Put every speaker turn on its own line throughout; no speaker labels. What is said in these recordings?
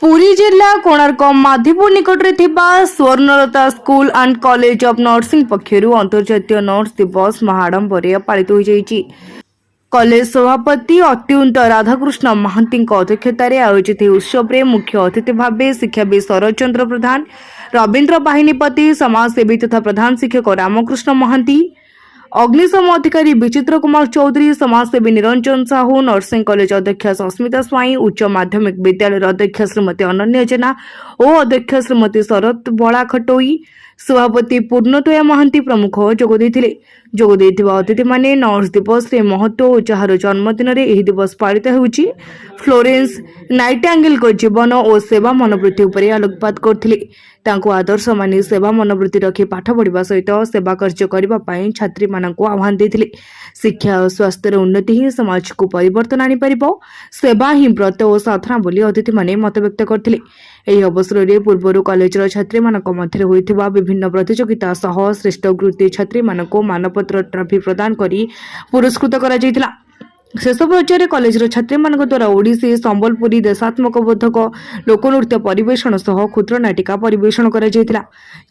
पुरी जिला कोणार्क माधीपुर निकटरे थिबा Swarnalata school and college of nursing पक्षरु अंतर्जातीय नर्स दिवस महाडंबरे पालित हो जाइछि। कॉलेज सभापति अत्युत राधाकृष्ण महांती अध्यक्षतार आयोजित उत्सव में मुख्य अतिथि भाव शिक्षाविद शरद चंद्र प्रधान, रवींद्र बाहिनीपति, समाजसेवी तथा प्रधान शिक्षक रामकृष्ण महांती, अग्निशम अधिकारी विचित्र कुमार चौधरी, समाजसेवी निरंजन साहू, नर्सिंग कॉलेज अध्यक्ष सस्मिता स्वाई, उच्च माध्यमिक विद्यालय अध्यक्ष श्रीमती अनन्या जेना और अध्यक्ष श्रीमती शरद बड़ा खटोई, सभापति पूर्णतया महांती प्रमुख जोगदेथिबा अतिथि माने नर्स दिवस रे महत्व और जार जन्मदिन रे एही दिवस पालित होउछि। फ्लोरेंस नाइटिंगेल को जीवन और सेवा मनोवृत्ति उपरे आलोकपात करथिले। तांको आदर्श माने सेवा मनोवृत्ति रखी पाठ पढ़िबा सहित सेवा कार्य करबा पई छात्री मानक आह्वान देथिले। शिक्षा और स्वास्थ्य उन्नति ही समाज को परिवर्तन आनी परिबो, सेवा ही व्रत और साधना बोली अतिथि माने मत व्यक्त करथिले। एही अवसर रे पूर्वरु कॉलेजर छात्री मानक मध्य होइथिबा विभिन्न प्रतियोगिता सह श्रेष्ठ कृति छात्री मानक मानपत्र ट्रॉफी प्रदान करी पुरस्कृत करा जायतिला। शेष पर्यायर कॉलेजर छात्री मानक द्वारा ओडिसी, संबलपुरी, देशात्मक बोधक लोकनृत्य परिवेषण सह क्षुद्र नाटिका परिवेषण करा जायतिला,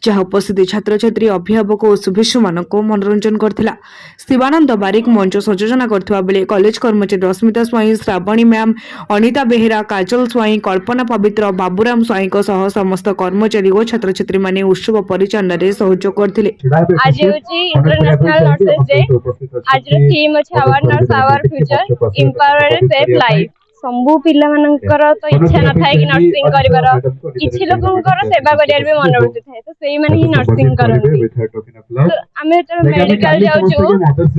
जहाँ उपस्थित छात्र छात्री, अभिभावक और शुभेच्छु मानक मनोरंजन करथिला। शिवानंद बारिक मंच संयोजना करथिबा बेले कॉलेज कर्मचारी रश्मिता स्वाई, श्रावणी मैम, अनिता बेहेरा, काजल स्वाई, कल्पना पवित्र, बाबूराम स्वाई सह समस्त कर्मचारी और छात्र छात्री माने उत्सव परिचालन रे सहयोग करथिले।
आज होची इंटरनेशनल नर्सेस डे। आज रो थीम अछि our nurse our future empower safe life. Sambhu पिला मानकर तो इच्छा न थाए कि नर्सिंग करिवार, किछि लोकंकर सेवा करियार भी मनोवृत्ति थाए, तो सेही माने ही नर्सिंग करନ୍ତି। तो आमे तो मेडिकल जाउछु,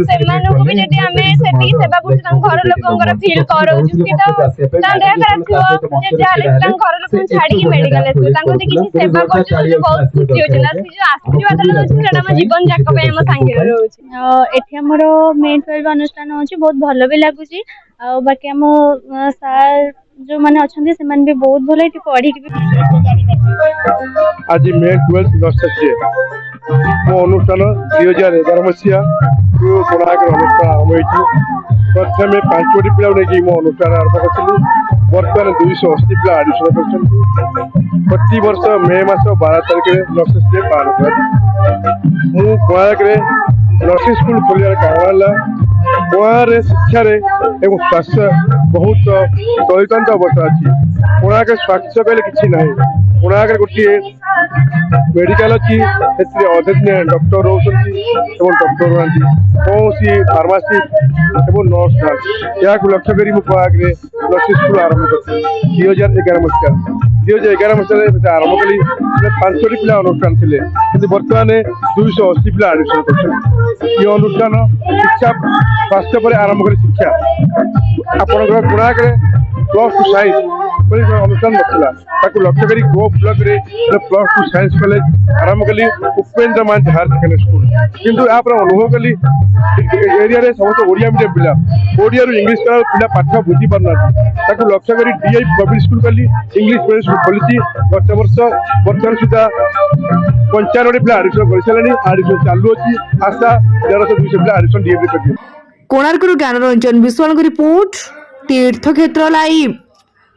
सेमानको भी जदि आमे सेति सेवा करछु त घर लोकंकर फील करौछु कि तो ता देह खराब थियो जे जाले त घर लोकन छाडी के मेडिकल आछु, तांको जे किछि सेवा करछु तो बहुत खुशी होछ ना। जे आशीर्वाद दउछु सेटा हम जीवन जाक पे हम संगे रहउछु। एठी हमरो मेन 12 अनुष्ठान होछि, बहुत भलो भी लागुछि। आ बाकी हम सार जो माने अछंदी से मन भी बहुत भलो एठी पढी के।
आज मे 12 नर्सेस डे मो अनुष्ठान 2011 मसीहा जो कोणार्क अनुष्ठान आरंभ होइछि। प्रथमे 5 पिला नेकी मो अनुष्ठान आरंभ करथिलु। वर्तमान 280 पिला एडमिशन करछन। प्रति वर्ष मे मास 12 तारिख रे नर्सेस डे पालन करछि। मु कोणार्क रे नर्सिंग स्कूल खोलियार कारण कोणारे शिक्षा रे एवं स्वास्थ्य बहुत तैतांत अवस्था अच्छी। कोणार्क स्वास्थ्य कहले किछि नाही। कोणार्क गोटे मेडिकल अच्छी, अध्यक्ष डॉक्टर रोचंती एवं डॉक्टर रहती, कौन सी फार्मासी एवं नर्स रहती। या लक्ष्य करी मु कोणार्क रे नर्सिंग स्कूल आरंभ करछि 2011 मसीहा। 2011 मसीहा आरंभ कली 5 पिला अनुष्ठान थिले, किंतु वर्तमान 280 पिला एडमिशन करछन। ये अनुष्ठान शिक्षा स्वास्थ्य पर आरंभ करी शिक्षा आपनकर कोणार्क रे +2 साइंस पर अनुष्ठान नथिला, ताकू लक्ष्य करी गो ब्लॉक रे +2 साइंस कॉलेज आरंभ कली उपेंद्र मान हायर सेकेंडरी स्कूल। किंतु आप अनुभव कली एरिया रे समस्त ओडिया मीडियम पिला ओडिया रु इंग्लिश का पिला पाठ बुझी पारना, ताकू लक्ष्य करी डीआई पब्लिक स्कूल कली इंग्लिश मीडियम स्कूल खोलिछि। गत वर्ष वर्तमान सुधा 95 पिला एडमिशन करछलेनी, एडमिशन चालू अछि। आशा 1100-200 पिला एडमिशन डीएबी करछि।
कोणार्क ज्ञान रंजन विश्वाल रिपोर्ट तीर्थक्षेत्र लाइव।